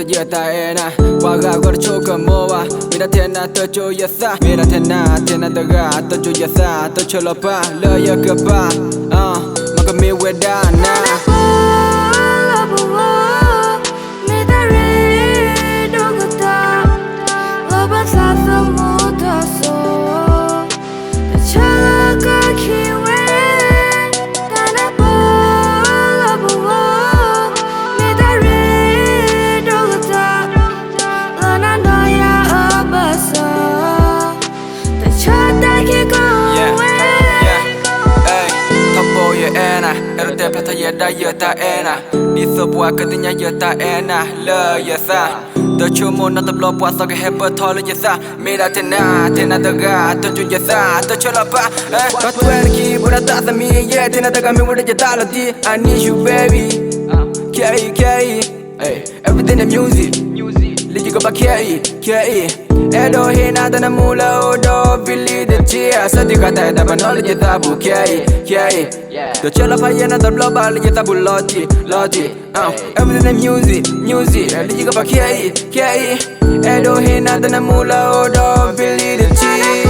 yeta ena waga gor choka mowa mira tena to cho yesa mira tena daga to cho yesa to cholo pa lo ya ka pa maka me wedana Erute plata yeda yeta ena Niso bua katinya yeta ena Le yesa To chumo na tablo bua soke hepa tolo yesa Mira tena daga To chun yesa To chola pa To tuen ki bura tasa mi Yeah tena daga mi wada yeta lo di I need you baby K.I. Everything in music Ligi go ba K.I. Edo hina dana mula odo Billy the chia Sati kata eda banol jeta bu K.I. To chola pa yena da global jeta bu loti Everything in music Ligi go ba K.I. Edo hina dana mula odo Billy the chia